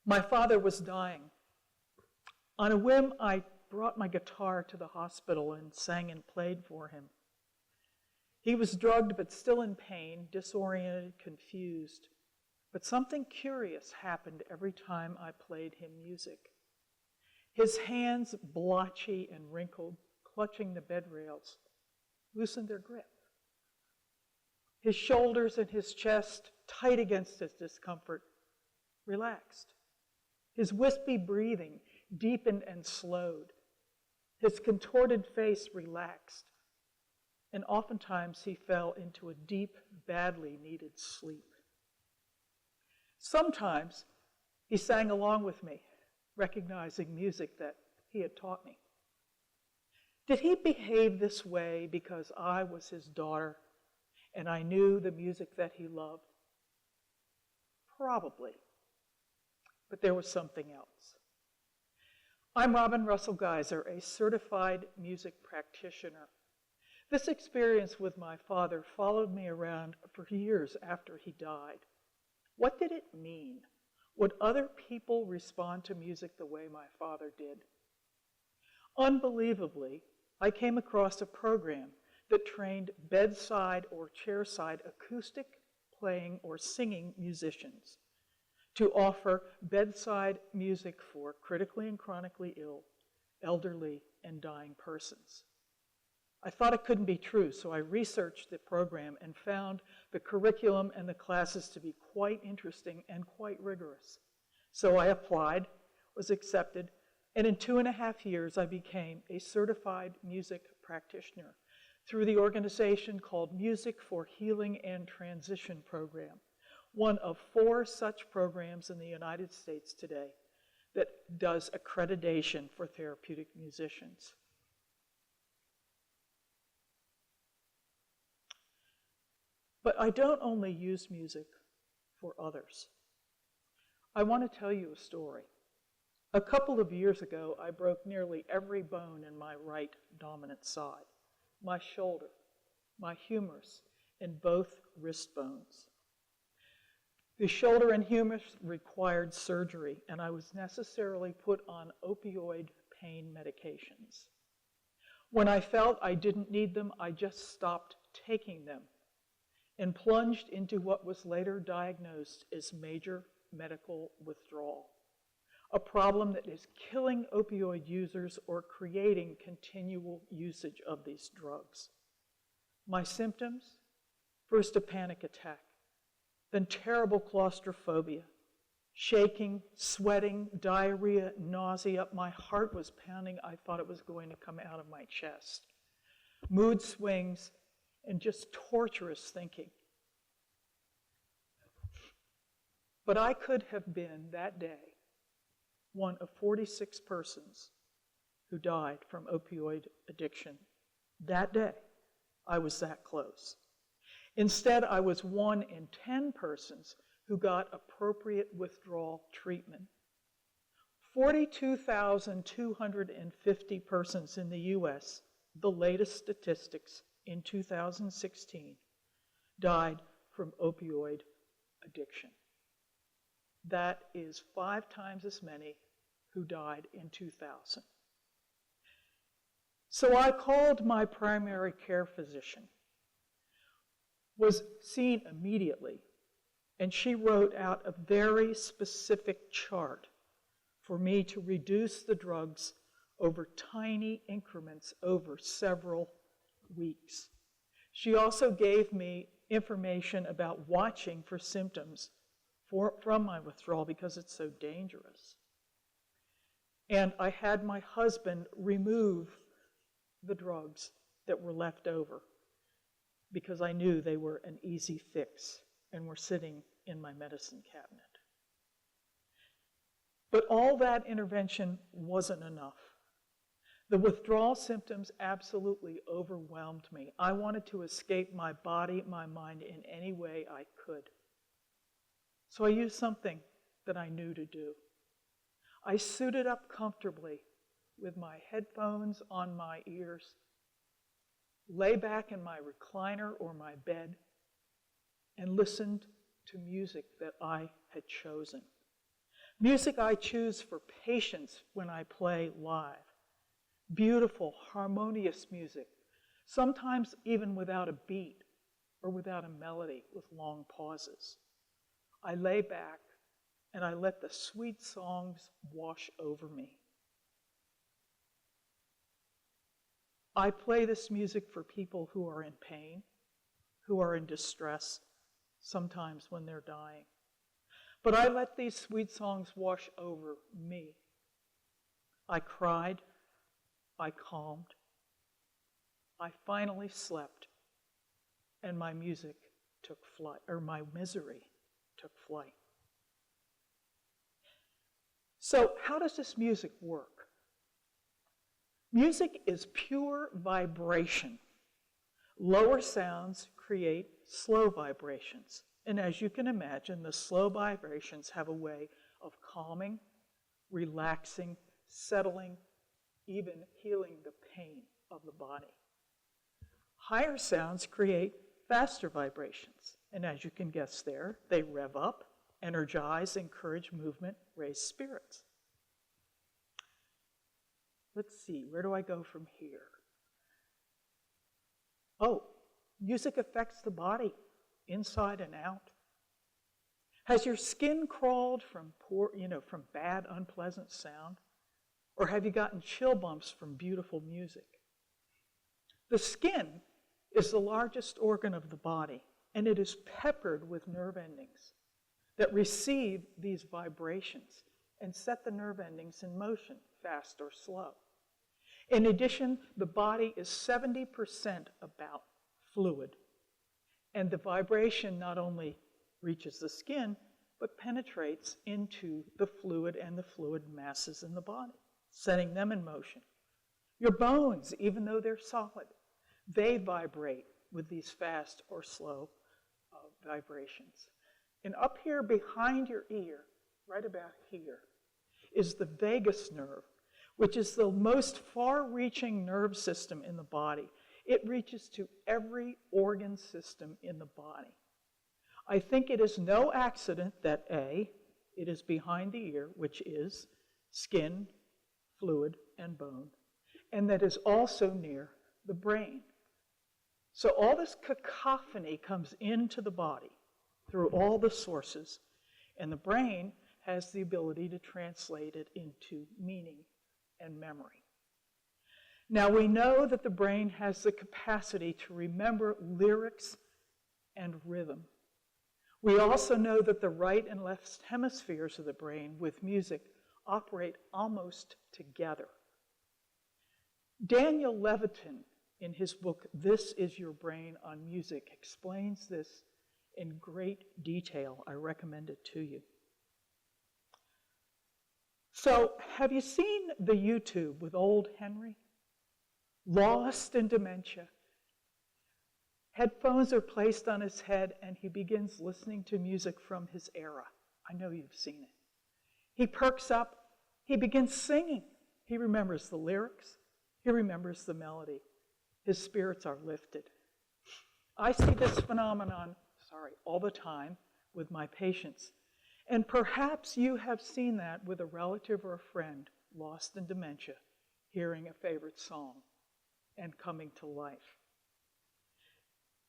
My father was dying. On a whim, I brought my guitar to the hospital and sang and played for him. He was drugged but still in pain, disoriented, confused. But something curious happened every time I played him music. His hands, blotchy and wrinkled, clutching the bed rails, loosened their grip. His shoulders and his chest, tight against his discomfort, relaxed. His wispy breathing deepened and slowed. His contorted face relaxed. And oftentimes he fell into a deep, badly needed sleep. Sometimes he sang along with me, recognizing music that he had taught me. Did he behave this way because I was his daughter and I knew the music that he loved? Probably. But there was something else. I'm Robin Russell Gaiser, a certified music practitioner. This experience with my father followed me around for years after he died. What did it mean? Would other people respond to music the way my father did? Unbelievably, I came across a program that trained bedside or chairside acoustic playing or singing musicians to offer bedside music for critically and chronically ill, elderly, and dying persons. I thought it couldn't be true, so I researched the program and found the curriculum and the classes to be quite interesting and quite rigorous. So I applied, was accepted, and in 2.5 years I became a certified music practitioner through the organization called Music for Healing and Transition Program, one of 4 such programs in the United States today that does accreditation for therapeutic musicians. But I don't only use music for others. I want to tell you a story. A couple of years ago, I broke nearly every bone in my right dominant side, my shoulder, my humerus, and both wrist bones. The shoulder and humerus required surgery, and I was necessarily put on opioid pain medications. When I felt I didn't need them, I just stopped taking them and plunged into what was later diagnosed as major medical withdrawal, a problem that is killing opioid users or creating continual usage of these drugs. My symptoms? First a panic attack, then terrible claustrophobia, shaking, sweating, diarrhea, nausea. My heart was pounding. I thought it was going to come out of my chest. Mood swings, and just torturous thinking. But I could have been, that day, one of 46 persons who died from opioid addiction. That day, I was that close. Instead, I was 1 in 10 persons who got appropriate withdrawal treatment. 42,250 persons in the U.S., the latest statistics in 2016, died from opioid addiction. That is 5 times as many who died in 2000. So I called my primary care physician, was seen immediately, and she wrote out a very specific chart for me to reduce the drugs over tiny increments over several weeks. She also gave me information about watching for symptoms from my withdrawal because it's so dangerous. And I had my husband remove the drugs that were left over because I knew they were an easy fix and were sitting in my medicine cabinet. But all that intervention wasn't enough. The withdrawal symptoms absolutely overwhelmed me. I wanted to escape my body, my mind in any way I could. So I used something that I knew to do. I suited up comfortably with my headphones on my ears, lay back in my recliner or my bed, and listened to music that I had chosen. Music I choose for patience when I play live. Beautiful, harmonious music, sometimes even without a beat or without a melody with long pauses. I lay back and I let the sweet songs wash over me. I play this music for people who are in pain, who are in distress, sometimes when they're dying. But I let these sweet songs wash over me. I cried, I calmed, I finally slept, and my music took flight, or my misery took flight. So how does this music work? Music is pure vibration. Lower sounds create slow vibrations. And as you can imagine, the slow vibrations have a way of calming, relaxing, settling, even healing the pain of the body. Higher sounds create faster vibrations. And as you can guess there, they rev up, energize, encourage movement, raise spirits. Let's see, where do I go from here? Oh, music affects the body, inside and out. Has your skin crawled from from bad, unpleasant sound? Or have you gotten chill bumps from beautiful music? The skin is the largest organ of the body, and it is peppered with nerve endings that receive these vibrations and set the nerve endings in motion, fast or slow. In addition, the body is 70% about fluid, and the vibration not only reaches the skin, but penetrates into the fluid and the fluid masses in the body, setting them in motion. Your bones, even though they're solid, they vibrate with these fast or slow vibrations. And up here behind your ear, right about here, is the vagus nerve, which is the most far-reaching nerve system in the body. It reaches to every organ system in the body. I think it is no accident that A, it is behind the ear, which is skin, fluid, and bone, and that is also near the brain. So all this cacophony comes into the body through all the sources, and the brain has the ability to translate it into meaning and memory. Now we know that the brain has the capacity to remember lyrics and rhythm. We also know that the right and left hemispheres of the brain with music operate almost together. Daniel Levitin, in his book, This Is Your Brain on Music, explains this in great detail. I recommend it to you. So, have you seen the YouTube with old Henry? Lost in dementia. Headphones are placed on his head and he begins listening to music from his era. I know you've seen it. He perks up, he begins singing. He remembers the lyrics, he remembers the melody. His spirits are lifted. I see this phenomenon, all the time with my patients. And perhaps you have seen that with a relative or a friend lost in dementia, hearing a favorite song and coming to life.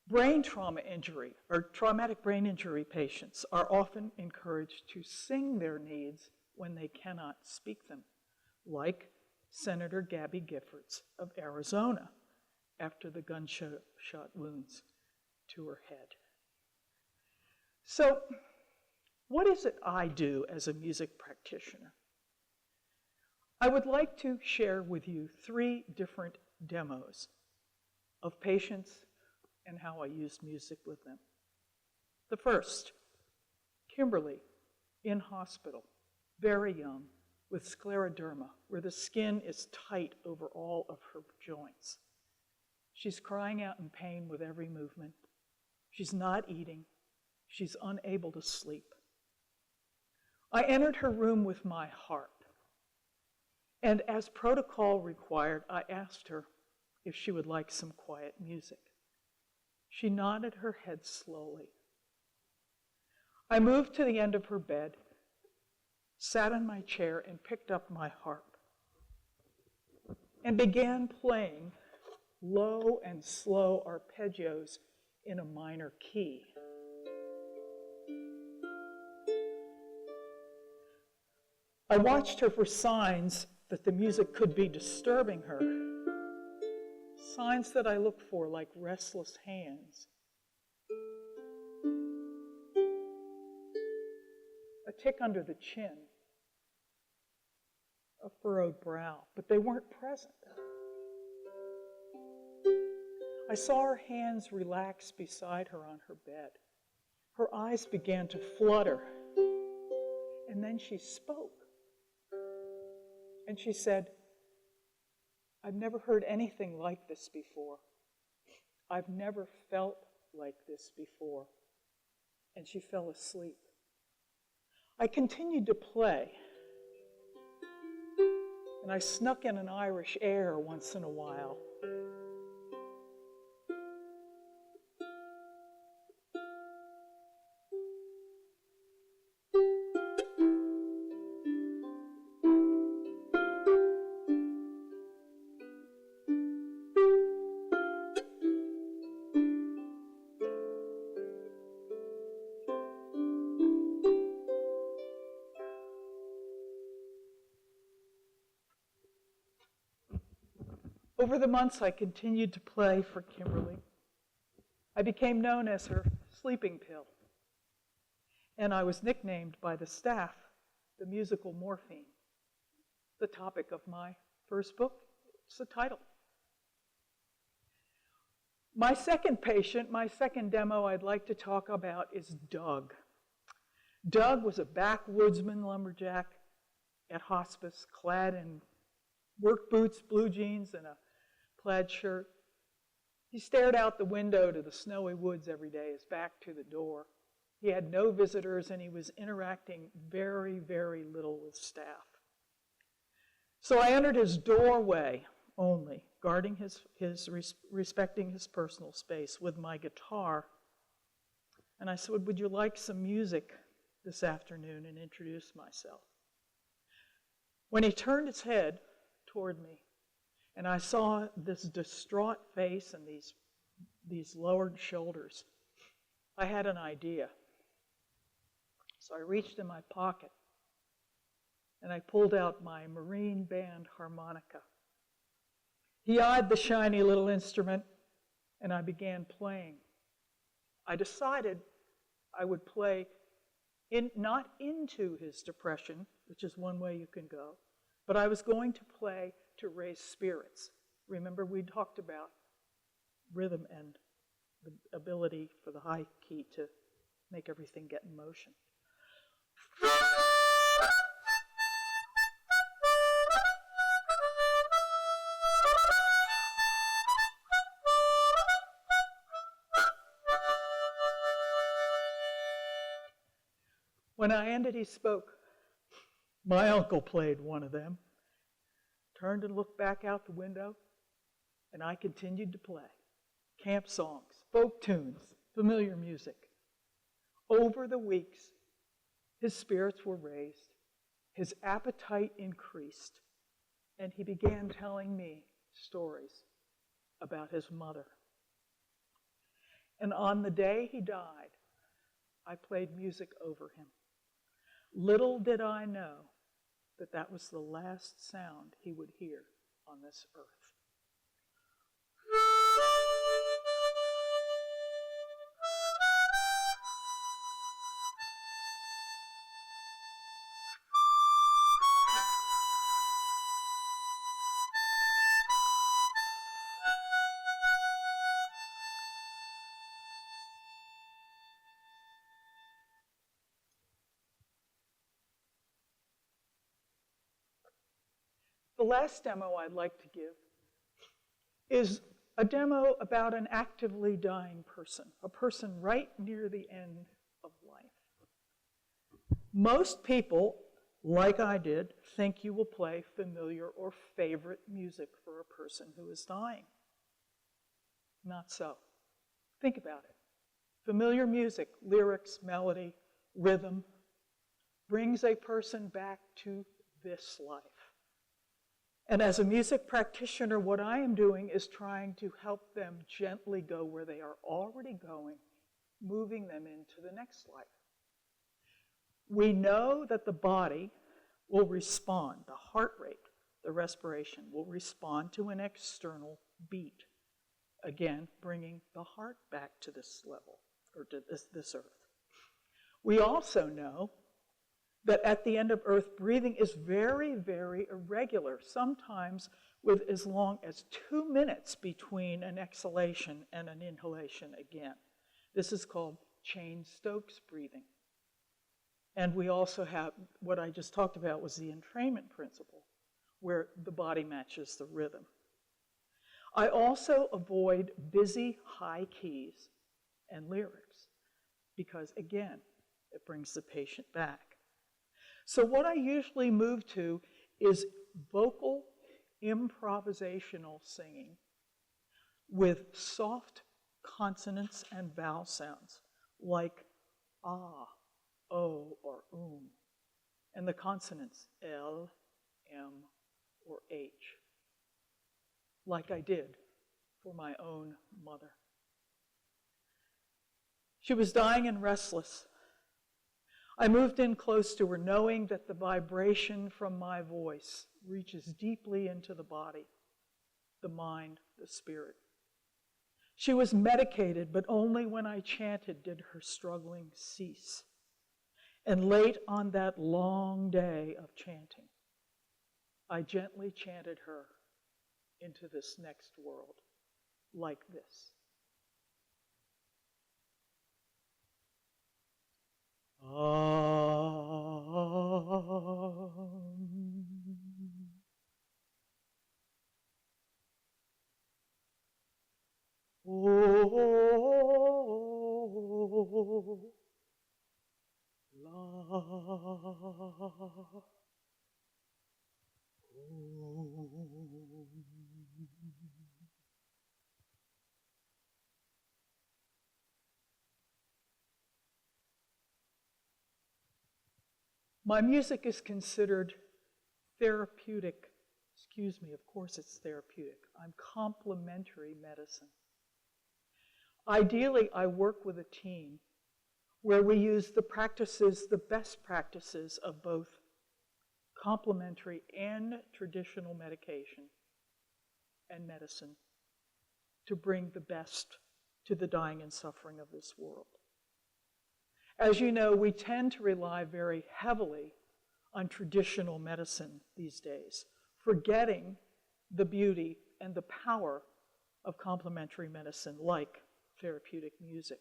Brain trauma injury or traumatic brain injury patients are often encouraged to sing their needs when they cannot speak them, like Senator Gabby Giffords of Arizona after the gunshot wounds to her head. So, what is it I do as a music practitioner? I would like to share with you 3 different demos of patients and how I use music with them. The first, Kimberly, in hospital, very young, with scleroderma, where the skin is tight over all of her joints. She's crying out in pain with every movement. She's not eating. She's unable to sleep. I entered her room with my harp, and as protocol required, I asked her if she would like some quiet music. She nodded her head slowly. I moved to the end of her bed, sat in my chair and picked up my harp and began playing low and slow arpeggios in a minor key. I watched her for signs that the music could be disturbing her, signs that I look for like restless hands, a tick under the chin, a furrowed brow, but they weren't present. I saw her hands relax beside her on her bed. Her eyes began to flutter, and then she spoke. And she said, "I've never heard anything like this before. I've never felt like this before." And she fell asleep. I continued to play, and I snuck in an Irish air once in a while. Over the months, I continued to play for Kimberly. I became known as her sleeping pill, and I was nicknamed by the staff the musical morphine, the topic of my first book. It's the title. My second patient, my second demo I'd like to talk about is Doug. Doug was a backwoodsman lumberjack at hospice, clad in work boots, blue jeans, and a plaid shirt. He stared out the window to the snowy woods every day, his back to the door. He had no visitors, and he was interacting very, very little with staff. So I entered his doorway only, guarding respecting his personal space with my guitar. And I said, "Would you like some music this afternoon?" and introduced myself. When he turned his head toward me, and I saw this distraught face and these lowered shoulders, I had an idea. So I reached in my pocket, and I pulled out my Marine Band harmonica. He eyed the shiny little instrument, and I began playing. I decided I would play not into his depression, which is one way you can go, but I was going to play to raise spirits. Remember, we talked about rhythm and the ability for the high key to make everything get in motion. When I ended, he spoke. My uncle played one of them, turned and looked back out the window, and I continued to play. Camp songs, folk tunes, familiar music. Over the weeks, his spirits were raised, his appetite increased, and he began telling me stories about his mother. And on the day he died, I played music over him. Little did I know that that was the last sound he would hear on this earth. The last demo I'd like to give is a demo about an actively dying person, a person right near the end of life. Most people, like I did, think you will play familiar or favorite music for a person who is dying. Not so. Think about it. Familiar music, lyrics, melody, rhythm, brings a person back to this life. And as a music practitioner, what I am doing is trying to help them gently go where they are already going, moving them into the next life. We know that the body will respond, the heart rate, the respiration will respond to an external beat. Again, bringing the heart back to this level, or to this earth. We also know that at the end of earth, breathing is very, very irregular, sometimes with as long as 2 minutes between an exhalation and an inhalation again. This is called Cheyne-Stokes breathing. And we also have, what I just talked about was the entrainment principle, where the body matches the rhythm. I also avoid busy high keys and lyrics because, again, it brings the patient back. So what I usually move to is vocal improvisational singing with soft consonants and vowel sounds like ah, o, or and the consonants L, M, or H, like I did for my own mother. She was dying and restless. I moved in close to her, knowing that the vibration from my voice reaches deeply into the body, the mind, the spirit. She was medicated, but only when I chanted did her struggling cease. And late on that long day of chanting, I gently chanted her into this next world, like this. My music is considered therapeutic. Excuse me, of course it's therapeutic. I'm complementary medicine. Ideally, I work with a team where we use the practices, the best practices of both complementary and traditional medication and medicine to bring the best to the dying and suffering of this world. As you know, we tend to rely very heavily on traditional medicine these days, forgetting the beauty and the power of complementary medicine like therapeutic music.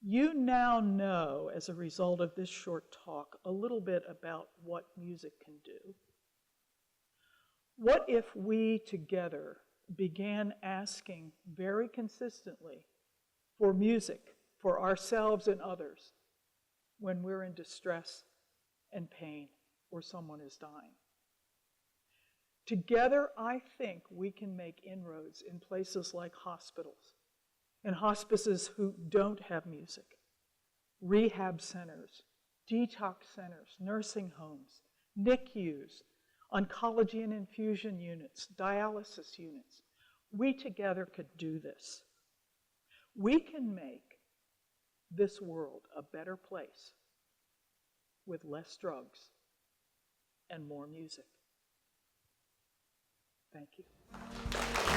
You now know, as a result of this short talk, a little bit about what music can do. What if we together began asking very consistently for music for ourselves and others when we're in distress and pain or someone is dying? Together, I think we can make inroads in places like hospitals and hospices who don't have music, rehab centers, detox centers, nursing homes, NICUs, oncology and infusion units, dialysis units. We together could do this. We can make this world a better place with less drugs and more music. Thank you.